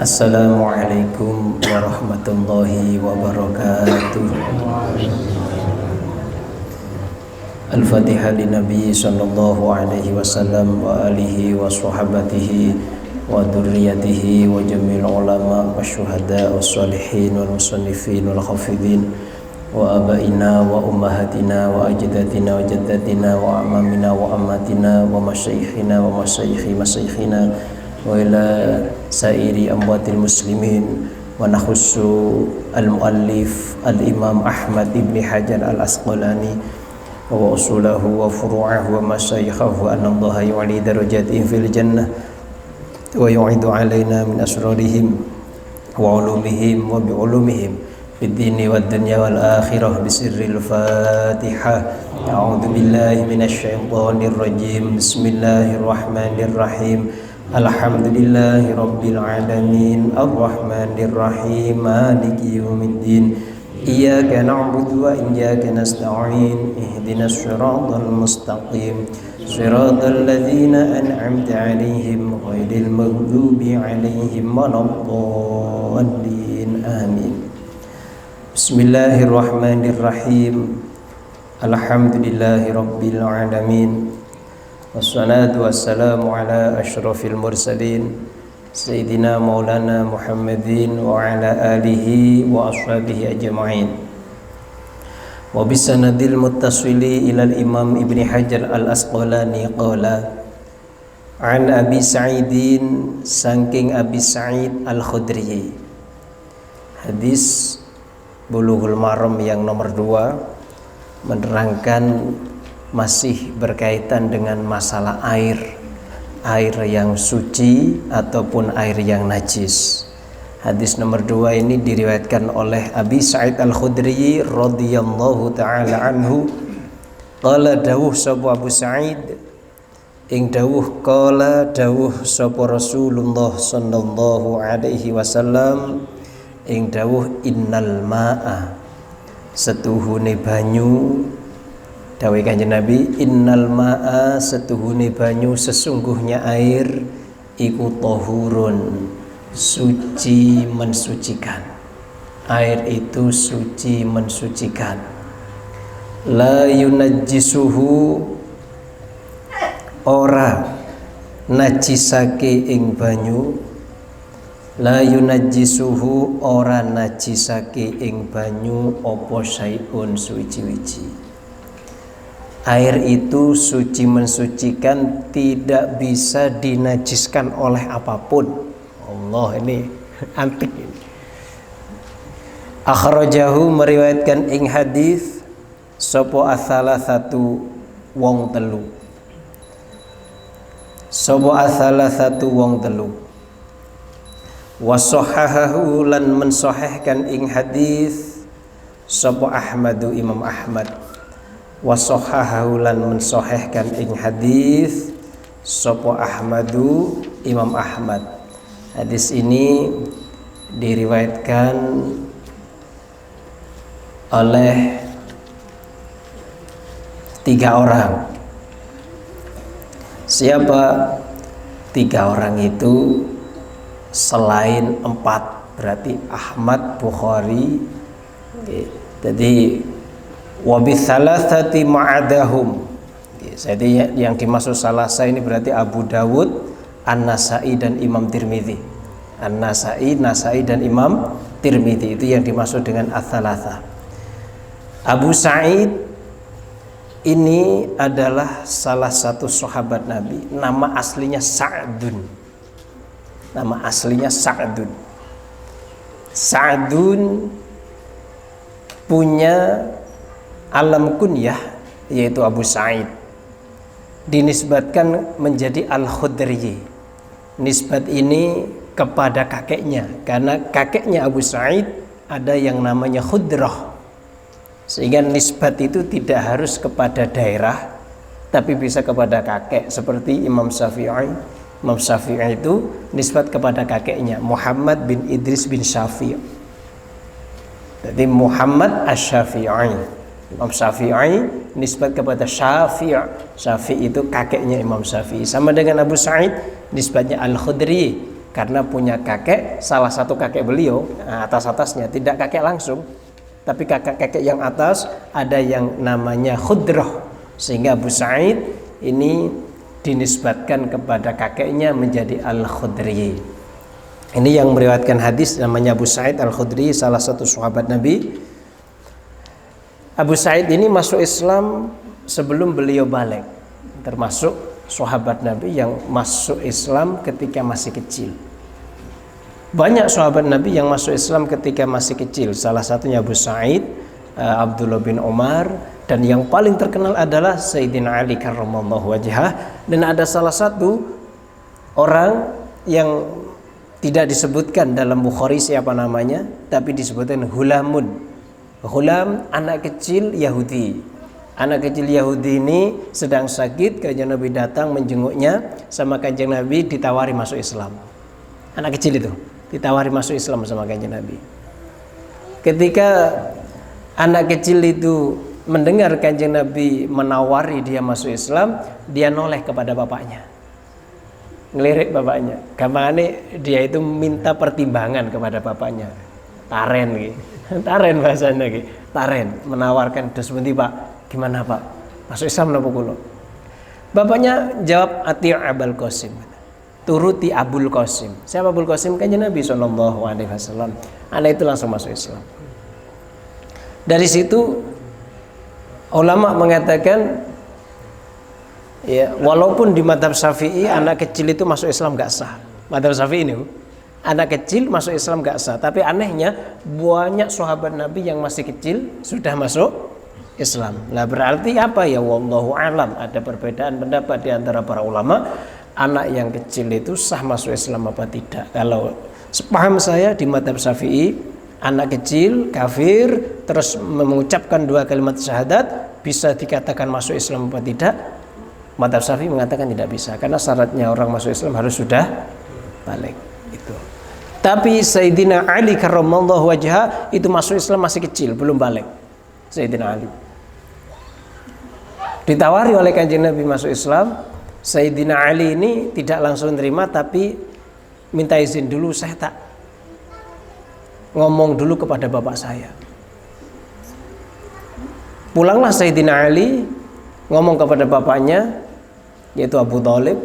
Assalamualaikum warahmatullahi wabarakatuh. Al-Fatihah li Nabi sallallahu alaihi wasallam wa alihi wa sahabatihi wa dzurriyyatihi wa jamil ulama wa syuhada wa sholihin wal musannifin wal hafidhin wa abaina wa ummahatina wa ajdatina wa jaddatina wa amamina wa ammatina wa masyayikhina wa masyayikhina wa ila sairi amwatil muslimin wa nakhussu al-muallif al-imam Ahmad ibn Hajar al-Asqalani wa usulahu wa furu'ahu wa masyayikhahu anallaha yu'li darajatihim fil jannah wa yu'idu alaina min asrarihim wa ulumihim wa bi'ulumihim fid dini wad dunya wal akhirah bisirril Fatihah. A'udzu billahi minasy syaithanir rajim. Bismillahirrahmanirrahim. Alhamdulillahi rabbil alamin arrahmanir rahim maliki yaumiddin iyyaka na'budu wa iyyaka nasta'in ihdinas siratal mustaqim siratal ladzina an'amta 'alaihim ghairil maghdubi 'alaihim waladdallin amin. Bismillahirrahmanirrahim. Alhamdulillahi rabbil alamin. Wassalatu wassalamu ala asyrafil mursalin Sayyidina Maulana Muhammadin wa ala alihi wa ashabihi ajma'in. Wa bisanadil muttasili ilal Imam Ibn Hajar al-Asqalani qala an Abi Sa'idin, saking Abi Sa'id al-Khudri. Hadis Bulughul Maram yang nomor 2 menerangkan masih berkaitan dengan masalah air yang suci ataupun air yang najis. Hadis nomor 2 ini diriwayatkan oleh Abi Sa'id al-Khudri radhiyallahu ta'ala anhu. Qala dawuh sapa Abu Sa'id, ing dawuh qala dawuh sapa Rasulullah sallallahu alaihi wasallam, ing dawuh innal ma'a, setuhune banyu. Dawuh Kanjeng Nabi, innal ma'a, setuhune banyu, sesungguhnya air iku tahurun, suci mensucikan. Air itu suci mensucikan. La yunajjisuhu, ora najisake ing banyu. La yunajjisuhu, ora najisake ing banyu apa syai'un suci-wici. Air itu suci mensucikan, tidak bisa dinajiskan oleh apapun. Allah, ini antik ini. Akhrajahu, meriwayatkan ing hadis sapa as-salasatu wong telu. Sapa as-salasatu wong telu. Wa sahahahu, lan mensahihkan ing hadis sapa Ahmadu, Imam Ahmad. Wasohahahu, lan mensahihkan ing hadis sapa Ahmadu, Imam Ahmad. Hadis ini diriwayatkan oleh 3 orang. Siapa 3 orang itu? Selain 4, berarti Ahmad, Bukhari. Jadi wabithalasati ma'adahum. Jadi yang dimaksud salasa ini berarti Abu Dawud, An-Nasai dan Imam Tirmidzi. An-Nasai, Nasai dan Imam Tirmidzi, itu yang dimaksud dengan ats-tsalatsa. Abu Sa'id ini adalah salah satu sahabat Nabi. Nama aslinya Sa'dun. Nama aslinya Sa'dun. Sa'dun punya alam kunyah, yaitu Abu Sa'id. Dinisbatkan menjadi Al-Khudri. Nisbat ini kepada kakeknya, karena kakeknya Abu Sa'id ada yang namanya Khudrah. Sehingga nisbat itu tidak harus kepada daerah, tapi bisa kepada kakek. Seperti Imam Syafi'i. Imam Syafi'i itu nisbat kepada kakeknya, Muhammad bin Idris bin Syafi'i. Jadi Muhammad Asy-Syafi'i. Imam Syafi'i nisbat kepada Syafi'. Syafi' itu kakeknya Imam Syafi'i. Sama dengan Abu Sa'id nisbatnya Al-Khudri, karena punya kakek, salah satu kakek beliau atas-atasnya, tidak kakek langsung, tapi kakek-kakek yang atas ada yang namanya Khudrah, sehingga Abu Sa'id ini dinisbatkan kepada kakeknya menjadi Al-Khudri. Ini yang meriwayatkan hadis namanya Abu Sa'id Al-Khudri, salah satu sahabat Nabi. Abu Sa'id ini masuk Islam sebelum beliau balik, termasuk sahabat Nabi yang masuk Islam ketika masih kecil. Banyak sahabat Nabi yang masuk Islam ketika masih kecil. Salah satunya Abu Sa'id, Abdullah bin Umar, dan yang paling terkenal adalah Sayyidina Ali karramallahu wajhah. Dan ada salah satu orang yang tidak disebutkan dalam Bukhari siapa namanya, tapi disebutkan Hulamun. Hulam, anak kecil Yahudi. Anak kecil Yahudi ini sedang sakit, Kanjeng Nabi datang menjenguknya, sama Kanjeng Nabi ditawari masuk Islam. Anak kecil itu ditawari masuk Islam sama Kanjeng Nabi. Ketika anak kecil itu mendengar Kanjeng Nabi menawari dia masuk Islam, dia noleh kepada bapaknya, ngelirik bapaknya. Gampangane dia itu minta pertimbangan kepada bapaknya. Taren gitu. Taren bahasanya gitu. Taren, menawarkan, "Dos pundi, Pak? Gimana, Pak? Masuk Islam napa kula?" Bapaknya jawab, "Ati' Abul Qasim." Turuti Abul Qasim. Siapa Abul Qasim? Kanjeng Nabi sallallahu alaihi wasallam. Anak itu langsung masuk Islam. Dari situ ulama mengatakan, ya, walaupun di mazhab Syafi'i anak kecil itu masuk Islam gak sah. Mazhab Syafi'i ini anak kecil masuk Islam gak sah. Tapi anehnya banyak sahabat Nabi yang masih kecil sudah masuk Islam. Nah, berarti apa ya? Wallahu alam, ada perbedaan pendapat di antara para ulama. Anak yang kecil itu sah masuk Islam apa tidak? Kalau sepaham saya di mazhab Syafi'i, anak kecil kafir terus mengucapkan 2 kalimat syahadat bisa dikatakan masuk Islam apa tidak? Mazhab Syafi'i mengatakan tidak bisa, karena syaratnya orang masuk Islam harus sudah balik itu. Tapi Sayyidina Ali karramallahu wajhah itu masuk Islam masih kecil, belum balik. Sayyidina Ali ditawari oleh Kanjeng Nabi masuk Islam. Sayyidina Ali ini tidak langsung terima, tapi minta izin dulu, saya tak ngomong dulu kepada bapak saya. Pulanglah Sayyidina Ali, ngomong kepada bapaknya yaitu Abu Thalib,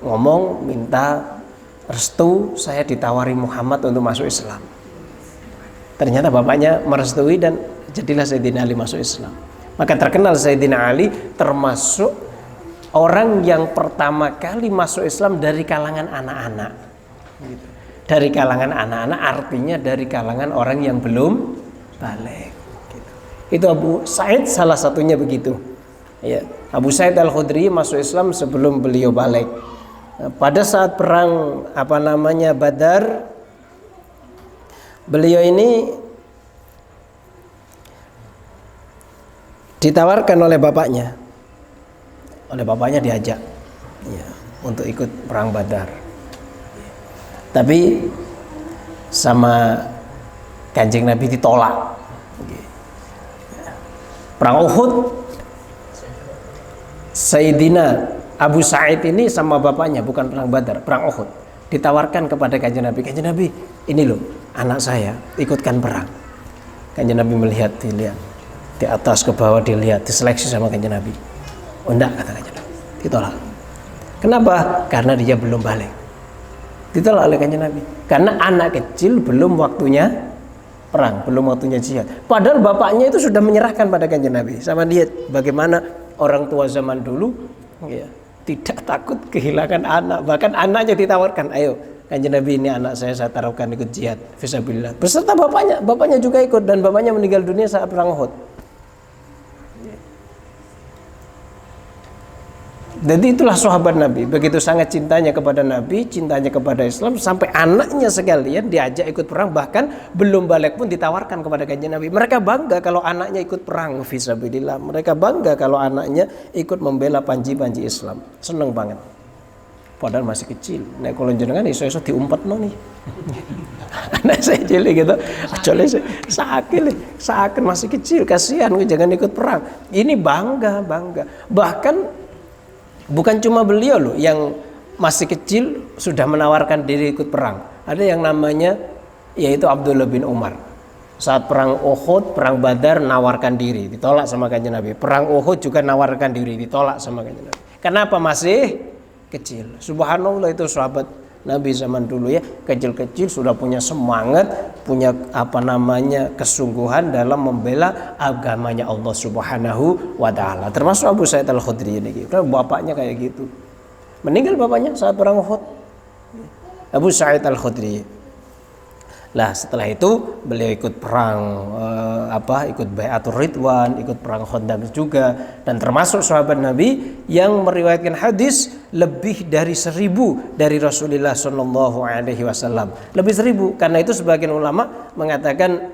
ngomong minta restu, saya ditawari Muhammad untuk masuk Islam. Ternyata bapaknya merestui dan jadilah Sayyidina Ali masuk Islam. Maka terkenal Sayyidina Ali termasuk orang yang pertama kali masuk Islam dari kalangan anak-anak. Dari kalangan anak-anak artinya dari kalangan orang yang belum balik. Itu Abu Sa'id salah satunya begitu. Ya, Abu Sa'id Al-Khudri masuk Islam sebelum beliau balik. Pada saat perang Badar, beliau ini ditawarkan oleh bapaknya. Diajak ya, untuk ikut perang Badar. Tapi sama Kanjeng Nabi ditolak. Perang Uhud, Sayyidina Abu Sa'id ini sama bapaknya, bukan perang Badar, perang Uhud, ditawarkan kepada Kanjeng Nabi. Kanjeng Nabi, ini loh anak saya ikutkan perang. Kanjeng Nabi melihat, dilihat di atas ke bawah, dilihat, diseleksi sama Kanjeng Nabi. Oh enggak, kata Kanjeng Nabi, ditolak. Kenapa? Karena dia belum balik. Ditolak oleh Kanjeng Nabi karena anak kecil, belum waktunya perang, belum waktunya jihad. Padahal bapaknya itu sudah menyerahkan pada Kanjeng Nabi. Sama dia, bagaimana orang tua zaman dulu ya, tidak takut kehilangan anak. Bahkan anaknya ditawarkan, ayo Kanjeng Nabi, ini anak saya taruhkan ikut jihad fisabilillah. Beserta bapaknya juga ikut, dan bapaknya meninggal dunia saat perang Uhud. Jadi itulah sahabat Nabi, begitu sangat cintanya kepada Nabi, cintanya kepada Islam, sampai anaknya sekalian diajak ikut perang, bahkan belum balik pun ditawarkan kepada Kanjeng Nabi. Mereka bangga kalau anaknya ikut perang fisabilillah. Mereka bangga kalau anaknya ikut membela panji-panji Islam. Seneng banget. Padahal masih kecil. Nek kula jenengan iso-iso diumpetno nih. Anak saya cilik gitu. Ajole sakit masih kecil, kasihan jangan ikut perang. Ini bangga. Bahkan bukan cuma beliau loh yang masih kecil sudah menawarkan diri ikut perang. Ada yang namanya yaitu Abdullah bin Umar. Saat perang Uhud, perang Badar nawarkan diri, ditolak sama Kanjeng Nabi. Perang Uhud juga nawarkan diri, ditolak sama Kanjeng Nabi. Kenapa? Masih kecil. Subhanallah, itu sahabat Nabi zaman dulu ya, kecil-kecil sudah punya semangat, punya kesungguhan dalam membela agamanya Allah Subhanahu wa taala. Termasuk Abu Sa'id Al-Khudri ini. Karena bapaknya kayak gitu. Meninggal bapaknya saat perang Uhud. Abu Sa'id Al-Khudri. Lah setelah itu beliau ikut perang ikut Bai'atul Ridwan, ikut perang Khandaq juga, dan termasuk sahabat Nabi yang meriwayatkan hadis lebih dari 1000 dari Rasulullah Shallallahu Alaihi Wasallam. Lebih 1000, karena itu sebagian ulama mengatakan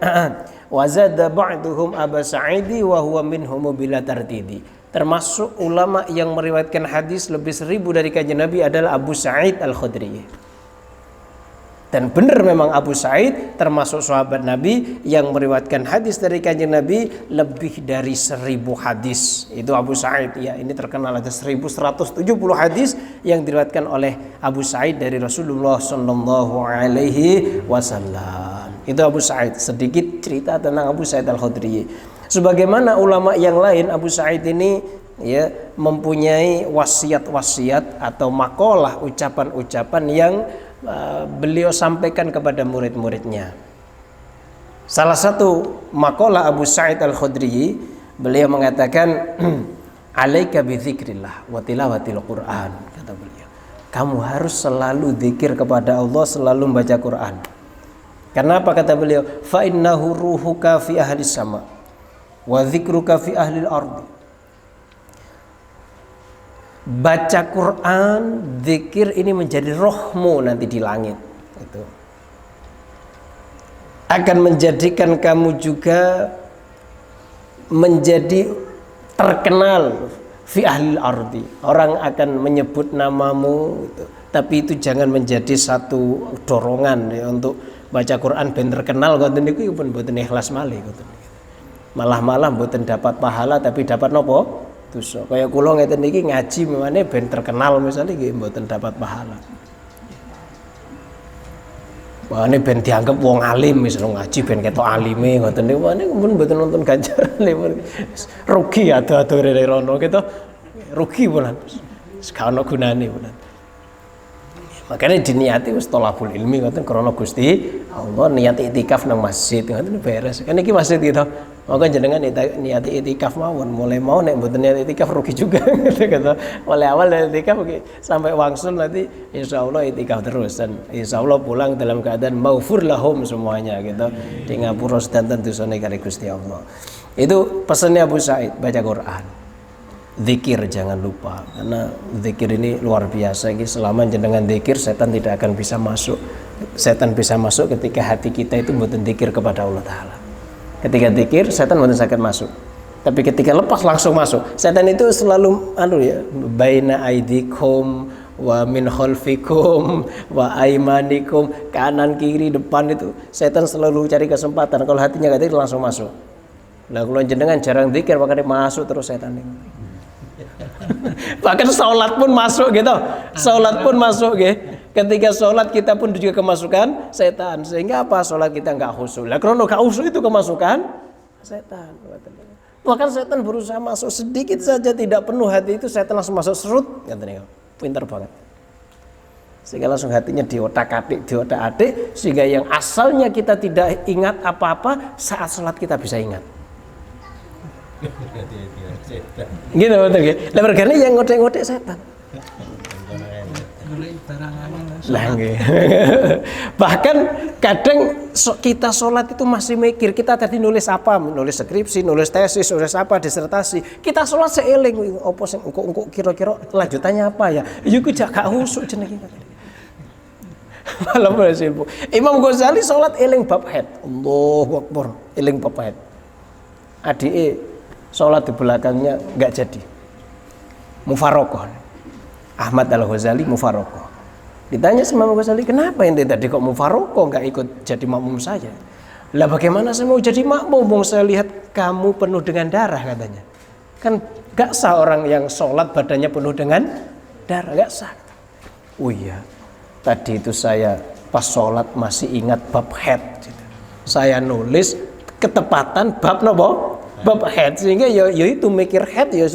wazada ba'duhum Aba Sa'idi wa huwa minhum bila tartidi. Termasuk ulama yang meriwayatkan hadis lebih 1000 dari Kanjeng Nabi adalah Abu Sa'id Al-Khudri. Dan benar memang Abu Sa'id termasuk sahabat Nabi yang meriwayatkan hadis dari Kanjeng Nabi lebih dari 1000 hadis. Itu Abu Sa'id ya. Ini terkenal ada 1170 hadis yang diriwayatkan oleh Abu Sa'id dari Rasulullah Shallallahu Alaihi Wasallam. Itu Abu Sa'id. Sedikit cerita tentang Abu Sa'id Al-Khudri. Sebagaimana ulama yang lain, Abu Sa'id ini ya mempunyai wasiat-wasiat atau makalah, ucapan-ucapan yang beliau sampaikan kepada murid-muridnya. Salah satu makalah Abu Sa'id Al-Khudri, beliau mengatakan alaika bi dzikrillah wa tilawatil Qur'an, kata beliau. Kamu harus selalu zikir kepada Allah, selalu membaca Quran. Kenapa, kata beliau? Fa innahu ruhuka fi ahli sama wa dzikruka fi ahli al-ardi. Baca Quran, zikir ini menjadi rohmu nanti di langit. Itu akan menjadikan kamu juga menjadi terkenal fi ahlil ardi. Orang akan menyebut namamu gitu. Tapi itu jangan menjadi satu dorongan ya, untuk baca Quran ben terkenal ngoten niku pun mboten ikhlas malih ngoten. Malah mboten dapat pahala tapi dapat nopo? Dosa. Kayak kula ngeten niki ngaji memane ben terkenal misalnya nggih mboten dapat pahala. Wane ben dianggap wong alim misalnya ngaji ben ketok alime ngoten niku wane mun mboten nonton ganjaran rugi ado-ado rene rono gitu. Rugi punan. Gak ono gunane punan. Makanya diniati wis thalabul ilmi ngoten krana Gusti Allah, niat iktikaf nang masjid ngoten beres. Kan iki masjid gitu. Maka jenengan niat iktikaf mawon, mulai mau nek mboten niat iktikaf rugi juga gitu. Mulai awal dari iktikaf sampai wangsul nanti insyaallah iktikaf terus, dan insyaallah pulang dalam keadaan maghfur lahum semuanya gitu. Di ngapura sedanten dosane kali Gusti Allah. Itu pesannya Abu Sa'id, baca Quran. Zikir jangan lupa, karena zikir ini luar biasa. Selama jenengan zikir, setan tidak akan bisa masuk. Setan bisa masuk ketika hati kita itu mboten zikir kepada Allah Ta'ala. Ketika zikir, setan mboten saged masuk. Tapi ketika lepas langsung masuk. Setan itu selalu baina aidikum wa min khalfikum wa aimanikum, kanan kiri depan itu setan selalu cari kesempatan. Kalau hatinya enggak zikir langsung masuk. Nah, kalau jenengan jarang zikir makanya masuk terus setan ini. Bahkan sholat pun masuk gitu. Sholat pun masuk gitu. Ketika sholat kita pun juga kemasukan setan. Sehingga apa? Sholat kita nggak khusyuk. Lah kalau nggak khusyuk itu kemasukan setan. Bahkan setan berusaha masuk sedikit saja tidak penuh hati itu setan langsung masuk serut. Pintar banget. Sehingga langsung hatinya diotak-atik, sehingga yang asalnya kita tidak ingat apa-apa saat sholat kita bisa ingat. Gitu betul gitu. Lah mergane yang ngodek-ngodek setan. Lah nggih. Bahkan kadang kita sholat itu masih mikir kita tadi nulis apa, nulis skripsi, nulis tesis, nulis apa, disertasi. Kita sholat seeling opo sing engko kira-kira lanjutannya apa ya. Iku gak khusyuk jenenge. Malam sibuk. Imam Ghazali sholat eling bab head. Allahu Akbar, eling bab head. Adike sholat di belakangnya nggak jadi, mufarokoh. Ahmad Al-Ghazali mufarokoh. Ditanya sama Imam Ghazali, kenapa ente tadi kok mufarokoh nggak ikut jadi makmum saya? Lah bagaimana saya mau jadi makmum? Saya lihat kamu penuh dengan darah katanya. Kan nggak sah orang yang sholat badannya penuh dengan darah, nggak sah. Oh iya, tadi itu saya pas sholat masih ingat bab head. Saya nulis ketepatan bab nopo? Bab head, sehingga ya itu mikir head ya.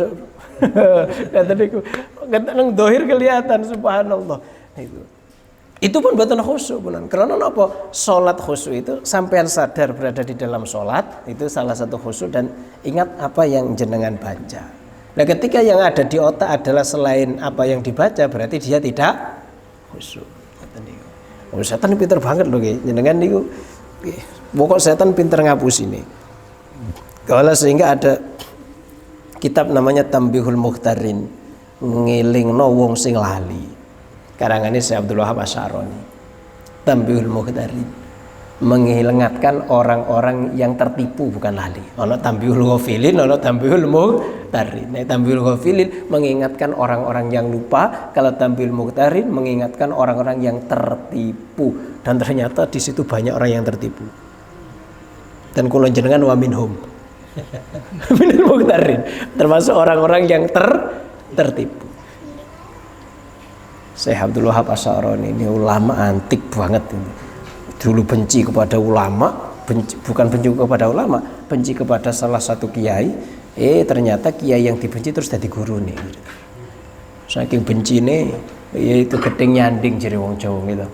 Kata niku, nang dohir kelihatan subhanallah. Itu pun betul khusyuk benar. Karena apa? Sholat khusyuk itu sampean sadar berada di dalam sholat, itu salah satu khusyuk, dan ingat apa yang jenengan baca. Nah, ketika yang ada di otak adalah selain apa yang dibaca, berarti dia tidak khusyuk. Oh, setan pinter banget loh, jenengan niku. Pokok setan pinter ngapus ini. Kalau sehingga ada kitab namanya Tambihul Mukhtarin, ngilingno wong sing lali. Karangane Syekh Abdul Wahab Asy'arani. Tambihul Mukhtarin, mengingatkan orang-orang yang tertipu, bukan lali. Ono Tambihul Ghafilin, ono Tambihul Mukhtarin. Nah, Tambihul Ghafilin mengingatkan orang-orang yang lupa, kalau Tambihul Mukhtarin mengingatkan orang-orang yang tertipu. Dan ternyata di situ banyak orang yang tertipu. Dan kula jenengan wa minhum. Minal Mukhtarin, termasuk orang-orang yang tertipu. Syekh Abdul Wahab Asy'arani ini ulama antik banget ini. Dulu benci kepada ulama, bukan benci kepada ulama, benci kepada salah satu kiai. Ternyata kiai yang dibenci terus jadi guru nih. Saking benci nih, yaitu gedeng nyanding jere wong Jawa gitu.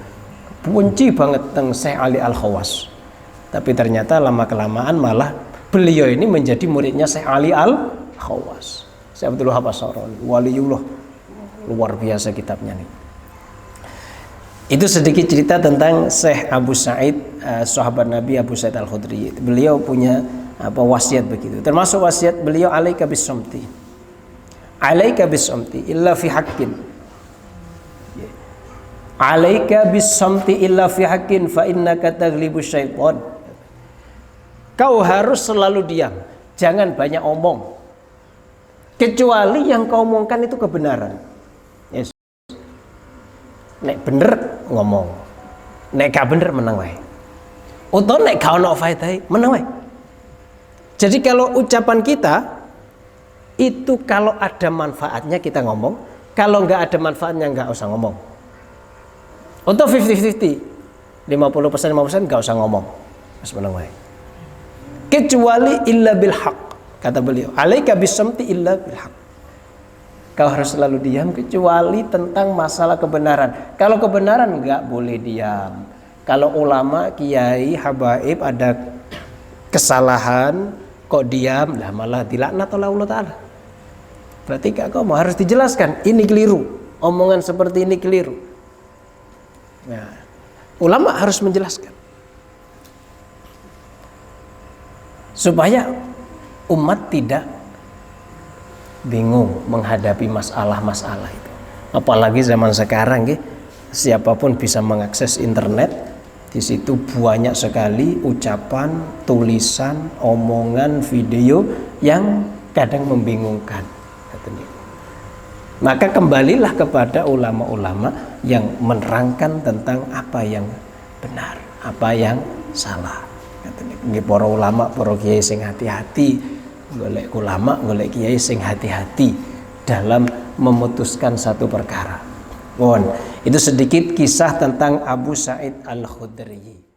Benci banget teng Syekh Ali Al-Khawas. Tapi ternyata lama kelamaan malah beliau ini menjadi muridnya Syekh Ali Al-Khawas. Syekh Abdul Wahab Asy'arani, waliullah, luar biasa kitabnya nih. Itu sedikit cerita tentang Syekh Abu Sa'id, sahabat Nabi Abu Sa'id Al-Khudri. Beliau punya wasiat begitu. Termasuk wasiat beliau, alaika bis-samti. Alaika bis-samti illa fi haqqin. Alaika bis-samti illa fi haqqin fa innaka taghlibu syaitan. Kau harus selalu diam, jangan banyak omong. Kecuali yang kau omongkan itu kebenaran. Nek bener ngomong, nek gak bener menang wae. Atau nek gak ono faedahe menang wae. Jadi kalau ucapan kita itu kalau ada manfaatnya kita ngomong, kalau nggak ada manfaatnya nggak usah ngomong. Untuk 50-50, 50% nggak usah ngomong, mas menang wae. Kecuali illa bil haq, kata beliau. Alaika bisamti illa bil haq. Kau harus selalu diam kecuali tentang masalah kebenaran. Kalau kebenaran nggak boleh diam. Kalau ulama, kiai, habaib ada kesalahan kok diam, lah malah dilaknat oleh Allah Ta'ala. Berarti kau harus dijelaskan, ini keliru, omongan seperti ini keliru. Nah, ulama harus menjelaskan supaya umat tidak bingung menghadapi masalah-masalah itu. Apalagi zaman sekarang, siapapun bisa mengakses internet. Di situ banyak sekali ucapan, tulisan, omongan, video yang kadang membingungkan. Maka kembalilah kepada ulama-ulama yang menerangkan tentang apa yang benar, apa yang salah. Para ulama, para kiai sing hati-hati. Golek ulama, golek kiai sing hati-hati dalam memutuskan satu perkara. Itu sedikit kisah tentang Abu Sa'id Al-Khudri.